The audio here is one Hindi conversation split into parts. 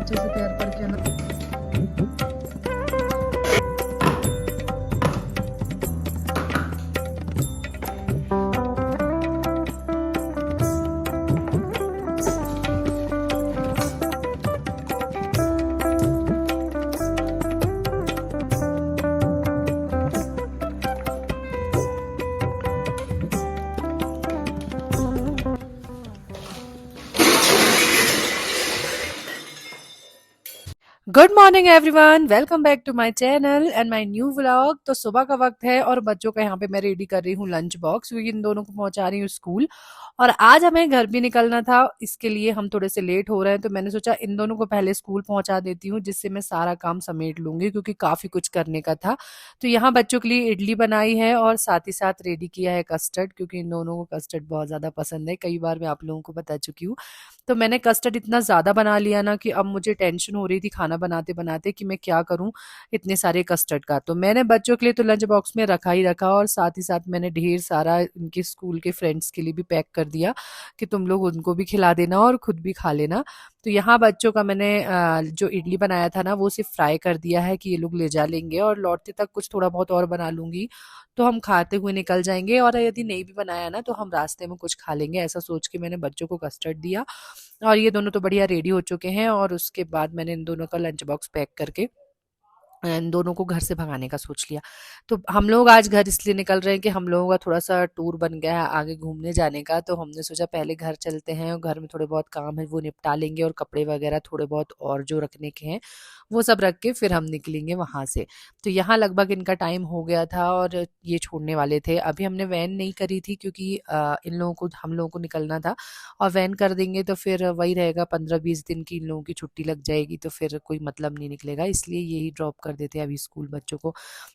अच्छे से तैयार करके ना। Good morning everyone, welcome back to my channel and my new vlog. तो सुबह का वक्त है और बच्चों का यहाँ पे मैं रेडी कर रही हूँ लंच बॉक्स, क्योंकि इन दोनों को पहुंचा रही हूँ स्कूल। और आज हमें घर भी निकलना था, इसके लिए हम थोड़े से लेट हो रहे हैं। तो मैंने सोचा इन दोनों को पहले स्कूल पहुंचा देती हूँ, जिससे मैं सारा काम समेट लूंगी, क्योंकि काफी कुछ करने का था। तो यहाँ बच्चों के लिए इडली बनाई है और साथ ही साथ रेडी किया है कस्टर्ड, क्योंकि इन दोनों को कस्टर्ड बहुत ज्यादा पसंद है। कई बार मैं आप लोगों को बता चुकी हूँ। तो मैंने कस्टर्ड इतना ज़्यादा बना लिया ना कि अब मुझे टेंशन हो रही थी खाना बनाते बनाते कि मैं क्या करूं इतने सारे कस्टर्ड का। तो मैंने बच्चों के लिए तो लंच बॉक्स में रखा ही रखा, और साथ ही साथ मैंने ढेर सारा इनके स्कूल के फ्रेंड्स के लिए भी पैक कर दिया कि तुम लोग उनको भी खिला देना और खुद भी खा लेना। तो यहाँ बच्चों का मैंने जो इडली बनाया था ना वो सिर्फ फ्राई कर दिया है कि ये लोग ले जा लेंगे, और लौटते तक कुछ थोड़ा बहुत और बना लूंगी तो हम खाते हुए निकल जाएंगे। और यदि नहीं भी बनाया ना तो हम रास्ते में कुछ खा लेंगे, ऐसा सोच के मैंने बच्चों को कस्टर्ड दिया। और ये दोनों तो बढ़िया रेडी हो चुके हैं, और उसके बाद मैंने इन दोनों का लंच बॉक्स पैक करके इन दोनों को घर से भगाने का सोच लिया। तो हम लोग आज घर इसलिए निकल रहे हैं कि हम लोगों का थोड़ा सा टूर बन गया है आगे घूमने जाने का। तो हमने सोचा पहले घर चलते हैं और घर में थोड़े बहुत काम है वो निपटा लेंगे, और कपड़े वगैरह थोड़े बहुत और जो रखने के हैं वो सब रख के फिर हम निकलेंगे वहां से। तो यहाँ लगभग इनका टाइम हो गया था और ये छोड़ने वाले थे। अभी हमने वैन नहीं करी थी, क्योंकि इन लोगों को हम लोगों को निकलना था। और वैन कर देंगे तो फिर वही रहेगा, 15-20 दिन की इन लोगों की छुट्टी लग जाएगी, तो फिर कोई मतलब नहीं निकलेगा। इसलिए यही ड्रॉप कर देते हैं अभी स्कूल बच्चों को।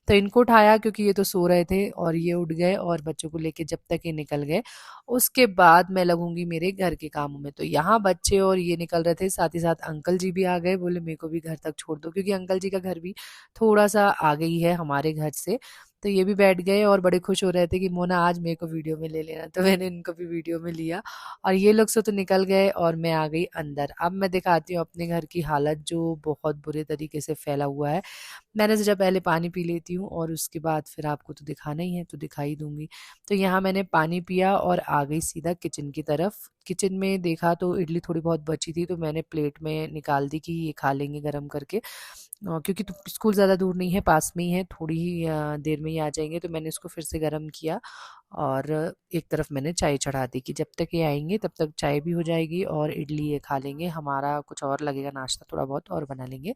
तो इनको उठाया क्योंकि ये तो सो रहे थे, और ये उठ गए, और बच्चों को लेके जब तक ये निकल गए उसके बाद मैं लगूंगी मेरे घर के कामों में। तो यहाँ बच्चे और ये निकल रहे थे, साथ ही साथ अंकल जी भी आ गए, बोले मेरे को भी घर तक छोड़ दो, क्योंकि अंकल जी का घर भी थोड़ा सा आगे ही है हमारे घर से। तो ये भी बैठ गए और बड़े खुश हो रहे थे कि मोना आज मेरे को वीडियो में ले लेना। तो मैंने इनको भी वीडियो में लिया, और ये लोग से तो निकल गए और मैं आ गई अंदर। अब मैं दिखाती हूँ अपने घर की हालत, जो बहुत बुरे तरीके से फैला हुआ है। मैंने सोचा पहले पानी पी लेती हूँ और उसके बाद फिर आपको तो दिखाना ही है, तो दिखाई दूंगी। तो यहाँ मैंने पानी पिया और आ गई सीधा किचन की तरफ। किचन में देखा तो इडली थोड़ी बहुत बची थी, तो मैंने प्लेट में निकाल दी कि ये खा लेंगे गरम करके। क्योंकि तो स्कूल ज़्यादा दूर नहीं है, पास में ही है, थोड़ी ही देर में ही आ जाएंगे। तो मैंने इसको फिर से गरम किया, और एक तरफ मैंने चाय चढ़ा दी कि जब तक ये आएंगे तब तक चाय भी हो जाएगी और इडली ये खा लेंगे, हमारा कुछ और लगेगा नाश्ता थोड़ा बहुत और बना लेंगे।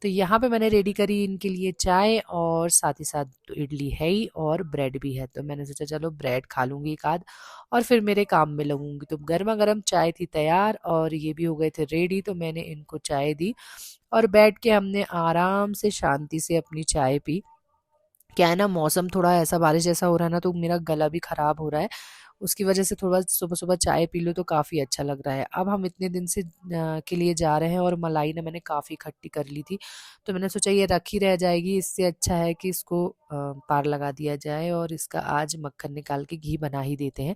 तो यहाँ पे मैंने रेडी करी इनके लिए चाय, और साथ ही साथ तो इडली है ही और ब्रेड भी है। तो मैंने सोचा चलो ब्रेड खा लूंगी एक आध, और फिर मेरे काम में लगूंगी। तो गर्मा गर्म चाय थी तैयार और ये भी हो गए थे रेडी, तो मैंने इनको चाय दी और बैठ के हमने आराम से शांति से अपनी चाय पी। क्या है ना, मौसम थोड़ा ऐसा बारिश जैसा हो रहा है ना, तो मेरा गला भी खराब हो रहा है, उसकी वजह से थोड़ा सुबह सुबह चाय पी लो तो काफ़ी अच्छा लग रहा है। अब हम इतने दिन से के लिए जा रहे हैं, और मलाई ना मैंने काफ़ी इकट्ठी कर ली थी, तो मैंने सोचा ये रखी रह जाएगी, इससे अच्छा है कि इसको पार लगा दिया जाए और इसका आज मक्खन निकाल के घी बना ही देते हैं।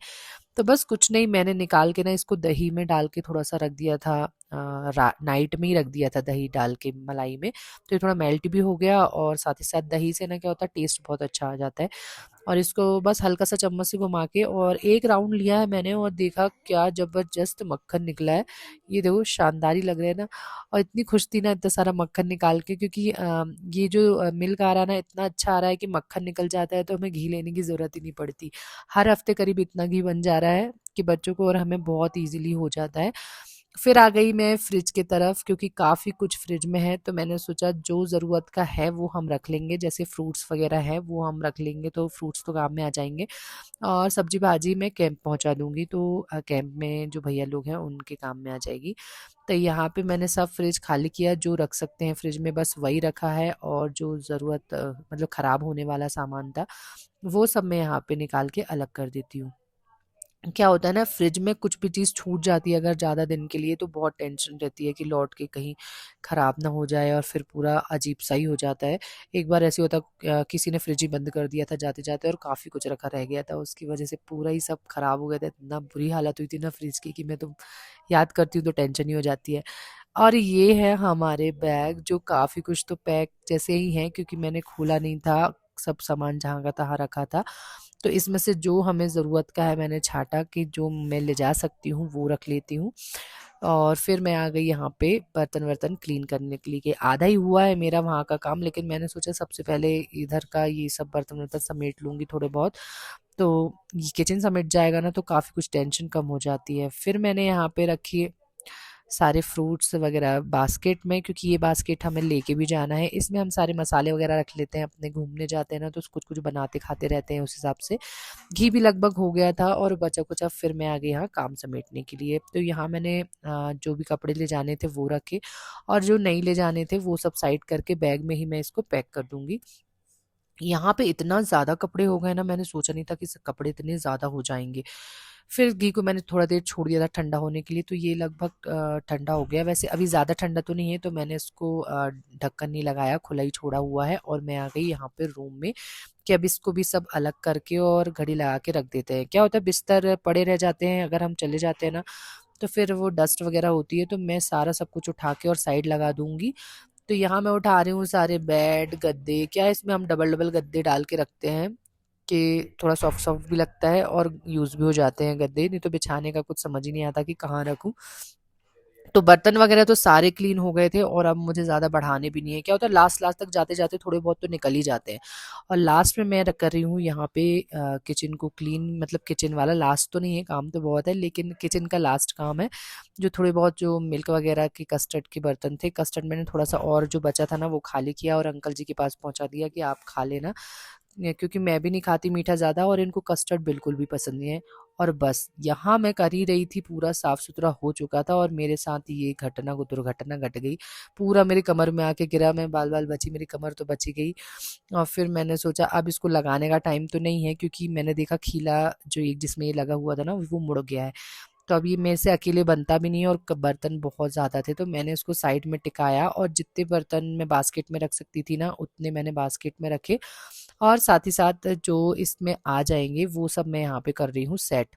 तो बस कुछ नहीं, मैंने निकाल के ना इसको दही में डाल के थोड़ा सा रख दिया था, नाइट में ही रख दिया था दही डाल के मलाई में। तो ये थोड़ा मेल्ट भी हो गया, और साथ ही साथ दही से ना क्या होता है, टेस्ट बहुत अच्छा आ जाता है। और इसको बस हल्का सा चम्मच से घुमा के और एक राउंड लिया है मैंने, और देखा क्या जबरदस्त मक्खन निकला है। ये देखो शानदार ही लग रहा है ना। और इतनी खुश थी ना इतना सारा मक्खन निकाल के, क्योंकि ये जो मिल्क आ रहा है ना इतना अच्छा आ रहा है कि मक्खन निकल जाता है, तो हमें घी लेने की ज़रूरत ही नहीं पड़ती। हर हफ्ते करीब इतना घी बन जा रहा है कि बच्चों को और हमें बहुत ईज़िली हो जाता है। फिर आ गई मैं फ्रिज की तरफ, क्योंकि काफ़ी कुछ फ्रिज में है, तो मैंने सोचा जो ज़रूरत का है वो हम रख लेंगे, जैसे फ्रूट्स वगैरह है वो हम रख लेंगे, तो फ्रूट्स तो काम में आ जाएंगे। और सब्जी भाजी मैं कैंप पहुंचा दूंगी, तो कैंप में जो भैया लोग हैं उनके काम में आ जाएगी। तो यहाँ पे मैंने सब फ्रिज खाली किया, जो रख सकते हैं फ्रिज में बस वही रखा है, और जो ज़रूरत मतलब ख़राब होने वाला सामान था वो सब मैं यहाँ पे निकाल के अलग कर देती हूँ। क्या होता है ना, फ्रिज में कुछ भी चीज़ छूट जाती है अगर ज़्यादा दिन के लिए, तो बहुत टेंशन रहती है कि लौट के कहीं ख़राब ना हो जाए, और फिर पूरा अजीब सा ही हो जाता है। एक बार ऐसे होता, किसी ने फ्रिज ही बंद कर दिया था जाते जाते, और काफ़ी कुछ रखा रह गया था, उसकी वजह से पूरा ही सब ख़राब हो गया था। इतना बुरी हालत हुई थी ना फ्रिज की कि मैं तो याद करती हूँ तो टेंशन ही हो जाती है। और ये है हमारे बैग जो काफ़ी कुछ तो पैक जैसे ही हैं क्योंकि मैंने खोला नहीं था, सब सामान जहाँ का तहाँ रखा था। तो इसमें से जो हमें ज़रूरत का है मैंने छाँटा कि जो मैं ले जा सकती हूँ वो रख लेती हूँ। और फिर मैं आ गई यहाँ पे बर्तन-वर्तन क्लीन करने के लिए कि आधा ही हुआ है मेरा वहाँ का काम, लेकिन मैंने सोचा सबसे पहले इधर का ये सब बर्तन-वर्तन समेट लूँगी थोड़े बहुत, तो ये किचन समेट जाएगा ना तो काफ़ी कुछ टेंशन कम हो जाती है। फिर मैंने यहाँ पे रखी सारे फ्रूट्स वगैरह बास्केट में, क्योंकि ये बास्केट हमें लेके भी जाना है। इसमें हम सारे मसाले वगैरह रख लेते हैं, अपने घूमने जाते हैं ना तो कुछ कुछ बनाते खाते रहते हैं उस हिसाब से। घी भी लगभग हो गया था और बचा कुचा फिर मैं आ गई यहाँ काम समेटने के लिए। तो यहाँ मैंने जो भी कपड़े ले जाने थे वो रखे और जो नहीं ले जाने थे वो सब साइड करके बैग में ही मैं इसको पैक कर दूंगी। यहाँ पे इतना ज़्यादा कपड़े हो गए ना, मैंने सोचा नहीं था कि कपड़े इतने ज़्यादा हो जाएंगे। फिर घी को मैंने थोड़ा देर छोड़ दिया था ठंडा होने के लिए, तो ये लगभग ठंडा हो गया। वैसे अभी ज़्यादा ठंडा तो नहीं है, तो मैंने इसको ढक्कन नहीं लगाया, खुला ही छोड़ा हुआ है। और मैं आ गई यहाँ पे रूम में कि अब इसको भी सब अलग करके और घड़ी लगा के रख देते हैं। क्या होता है बिस्तर पड़े रह जाते हैं अगर हम चले जाते हैं ना, तो फिर वो डस्ट वगैरह होती है, तो मैं सारा सब कुछ उठा के और साइड लगा दूंगी। तो यहाँ मैं उठा रही हूँ सारे बेड गद्दे, क्या है इसमें हम डबल डबल गद्दे डाल के रखते हैं कि थोड़ा सॉफ्ट सॉफ्ट भी लगता है और यूज़ भी हो जाते हैं गद्दे, नहीं तो बिछाने का कुछ समझ ही नहीं आता कि कहाँ रखूँ। तो बर्तन वगैरह तो सारे क्लीन हो गए थे और अब मुझे ज़्यादा बढ़ाने भी नहीं है। क्या होता है लास्ट लास्ट तक जाते जाते थोड़े बहुत तो निकल ही जाते हैं। और लास्ट में मैं कर रही हूँ यहाँ पे किचन को क्लीन, मतलब किचन वाला लास्ट तो नहीं है, काम तो बहुत है लेकिन किचन का लास्ट काम है। जो थोड़े बहुत जो मिल्क वगैरह के कस्टर्ड के बर्तन थे, कस्टर्ड मैंने थोड़ा सा और जो बचा था ना वो खाली किया और अंकल जी के पास पहुंचा दिया कि आप खा लेना, क्योंकि मैं भी नहीं खाती मीठा ज़्यादा और इनको कस्टर्ड बिल्कुल भी पसंद नहीं है। और बस यहाँ मैं कर ही रही थी, पूरा साफ सुथरा हो चुका था और मेरे साथ ये घटना को दुर्घटना घट गई। पूरा मेरी कमर में आके गिरा, मैं बाल बाल बची, मेरी कमर तो बची गई। और फिर मैंने सोचा अब इसको लगाने का टाइम तो नहीं है, क्योंकि मैंने देखा खीला जो एक जिसमें ये लगा हुआ था ना वो मुड़ गया है। तो अब ये मेरे से अकेले बनता भी नहीं है और बर्तन बहुत ज़्यादा थे, तो मैंने उसको साइड में टिकाया और जितने बर्तन मैं बास्केट में रख सकती थी ना उतने मैंने बास्केट में रखे। और साथ ही साथ जो इसमें आ जाएंगे वो सब मैं यहाँ पे कर रही हूँ सेट।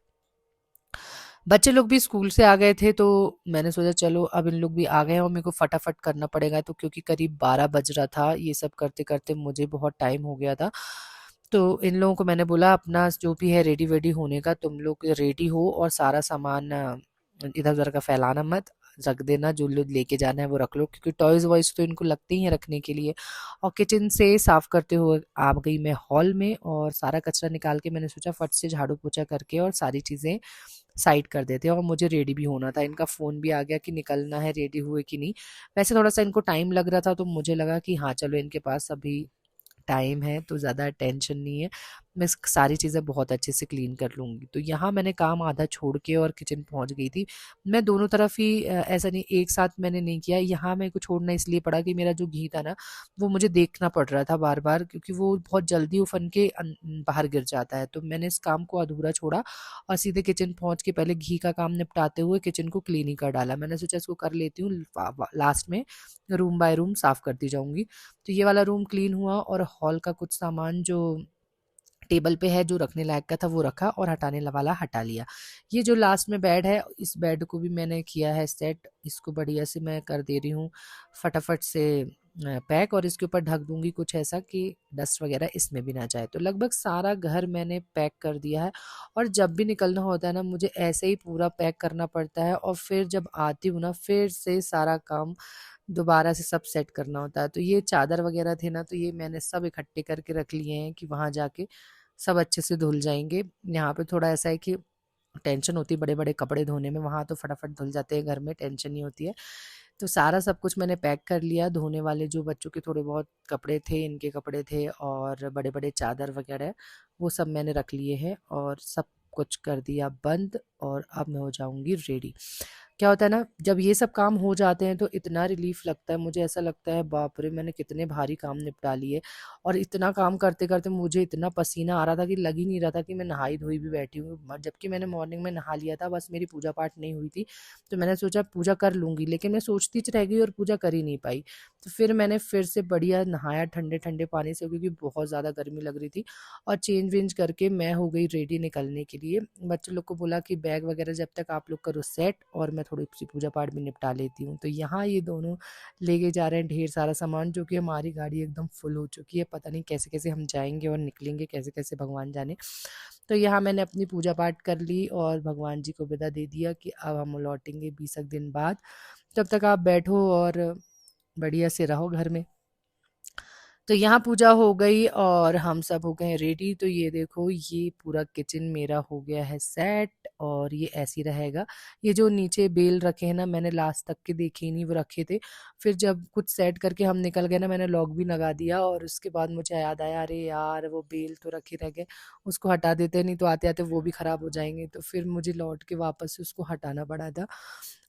बच्चे लोग भी स्कूल से आ गए थे, तो मैंने सोचा चलो अब इन लोग भी आ गए हैं और मेरे को फटाफट करना पड़ेगा, तो क्योंकि करीब 12 बज रहा था, ये सब करते करते मुझे बहुत टाइम हो गया था। तो इन लोगों को मैंने बोला अपना जो भी है रेडी वेडी होने का, तुम लोग रेडी हो और सारा सामान इधर उधर का फैलाना मत, रख देना, जो लोग लेके जाना है वो रख लो, क्योंकि टॉयज वॉयज तो इनको लगते ही हैं रखने के लिए। और किचन से साफ करते हुए आ गई मैं हॉल में और सारा कचरा निकाल के मैंने सोचा फट से झाड़ू पोछा करके और सारी चीज़ें साइड कर देते हैं। और मुझे रेडी भी होना था, इनका फ़ोन भी आ गया कि निकलना है, रेडी हुए कि नहीं। वैसे थोड़ा सा इनको टाइम लग रहा था, तो मुझे लगा कि हाँ चलो इनके पास अभी टाइम है तो ज़्यादा टेंशन नहीं है, मैं सारी चीज़ें बहुत अच्छे से क्लीन कर लूँगी। तो यहाँ मैंने काम आधा छोड़ के और किचन पहुँच गई थी। मैं दोनों तरफ ही ऐसा नहीं एक साथ मैंने नहीं किया। यहाँ मेरे को छोड़ना इसलिए पड़ा कि मेरा जो घी था ना वो मुझे देखना पड़ रहा था बार बार, क्योंकि वो बहुत जल्दी उफन के बाहर गिर जाता है। तो मैंने इस काम को अधूरा छोड़ा और सीधे किचन पहुँच के पहले घी का काम निपटाते हुए किचन को क्लीन ही कर डाला। मैंने सोचा इसको कर लेती हूँ, लास्ट में रूम बाय रूम साफ करती जाऊँगी। तो ये वाला रूम क्लीन हुआ और हॉल का कुछ सामान जो टेबल पे है जो रखने लायक का था वो रखा और हटाने वाला हटा लिया। ये जो लास्ट में बेड है इस बेड को भी मैंने किया है सेट, इसको बढ़िया से मैं कर दे रही हूँ फटाफट से पैक, और इसके ऊपर ढक दूंगी कुछ ऐसा कि डस्ट वगैरह इसमें भी ना जाए। तो लगभग सारा घर मैंने पैक कर दिया है और जब भी निकलना होता है ना मुझे ऐसे ही पूरा पैक करना पड़ता है और फिर जब आती हूँ ना फिर से सारा काम दोबारा से सब सेट करना होता है। तो ये चादर वगैरह थे ना तो ये मैंने सब इकट्ठे करके रख लिए हैं कि वहाँ जाके सब अच्छे से धुल जाएंगे। यहाँ पे थोड़ा ऐसा है कि टेंशन होती है बड़े बड़े कपड़े धोने में, वहाँ तो फटाफट धुल जाते हैं, घर में टेंशन नहीं होती है। तो सारा सब कुछ मैंने पैक कर लिया, धोने वाले जो बच्चों के थोड़े बहुत कपड़े थे, इनके कपड़े थे और बड़े बड़े चादर वगैरह वो सब मैंने रख लिए हैं और सब कुछ कर दिया बंद। और अब मैं हो जाऊंगी रेडी। क्या होता है ना जब ये सब काम हो जाते हैं तो इतना रिलीफ लगता है, मुझे ऐसा लगता है बाप रे मैंने कितने भारी काम निपटा लिए। और इतना काम करते करते मुझे इतना पसीना आ रहा था कि लग ही नहीं रहा था कि मैं नहाई धोई भी बैठी हूँ, जबकि मैंने मॉर्निंग में नहा लिया था, बस मेरी पूजा पाठ नहीं हुई थी। तो मैंने सोचा पूजा कर लूंगी, लेकिन मैं सोचती रह गई और पूजा कर ही नहीं पाई। तो फिर मैंने फिर से बढ़िया नहाया ठंडे ठंडे पानी से, क्योंकि बहुत ज़्यादा गर्मी लग रही थी। और चेंज वेंज करके मैं हो गई रेडी निकलने के लिए। बच्चे लोग को बोला कि बैग वगैरह जब तक आप लोग करो सेट और मैं मैं थोड़ी सी पूजा पाठ भी निपटा लेती हूँ। तो यहाँ ये दोनों लेके जा रहे हैं ढेर सारा सामान, जो कि हमारी गाड़ी एकदम फुल हो चुकी है। पता नहीं कैसे-कैसे हम जाएँगे और निकलेंगे कैसे-कैसे, भगवान जाने। तो यहाँ मैंने अपनी पूजा पाठ कर ली और भगवान जी को विदा दे दिया कि अब हम लौटेंगे 20 दिन बाद। तब तक आप बैठो और बढ़िया से रहो घर में। तो यहाँ पूजा हो गई और हम सब हो गए हैं रेडी। तो ये देखो, ये पूरा किचन मेरा हो गया है सेट और ये ऐसे ही रहेगा। ये जो नीचे बेल रखे हैं ना, मैंने लास्ट तक के देखे ही नहीं, वो रखे थे। फिर जब कुछ सेट करके हम निकल गए ना, मैंने लॉक भी लगा दिया और उसके बाद मुझे याद आया, अरे यार वो बेल तो रखे रह गए, उसको हटा देते, नहीं तो आते आते वो भी खराब हो जाएंगे। तो फिर मुझे लौट के वापस से उसको हटाना पड़ा था।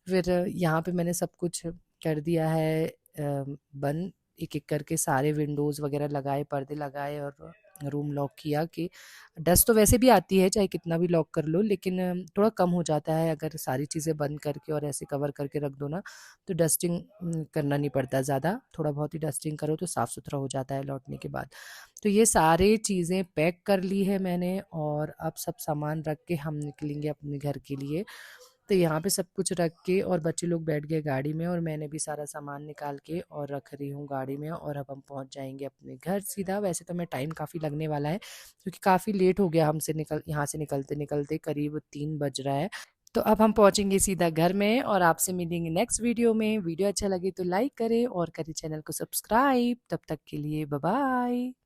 फिर यहाँ पे मैंने सब कुछ कर दिया है बंद, एक-एक करके सारे विंडोज़ वगैरह लगाए, पर्दे लगाए और रूम लॉक किया कि डस्ट तो वैसे भी आती है चाहे कितना भी लॉक कर लो, लेकिन थोड़ा कम हो जाता है अगर सारी चीज़ें बंद करके और ऐसे कवर करके रख दो ना, तो डस्टिंग करना नहीं पड़ता ज़्यादा, थोड़ा बहुत ही डस्टिंग करो तो साफ़-सुथरा हो जाता है लौटने के बाद। तो ये सारी चीज़ें पैक कर ली है मैंने और अब सब सामान रख के हम निकलेंगे अपने घर के लिए। तो यहाँ पे सब कुछ रख के और बच्चे लोग बैठ गए गाड़ी में और मैंने भी सारा सामान निकाल के और रख रही हूँ गाड़ी में और अब हम पहुँच जाएँगे अपने घर सीधा। वैसे तो मैं टाइम काफ़ी लगने वाला है क्योंकि काफ़ी लेट हो गया हमसे यहाँ से निकलते-निकलते करीब 3 बज रहा है। तो अब हम पहुँचेंगे सीधा घर में और आपसे मिलेंगे नेक्स्ट वीडियो में। वीडियो अच्छा लगे तो लाइक करें और करें चैनल को सब्सक्राइब। तब तक के लिए बाय बाय।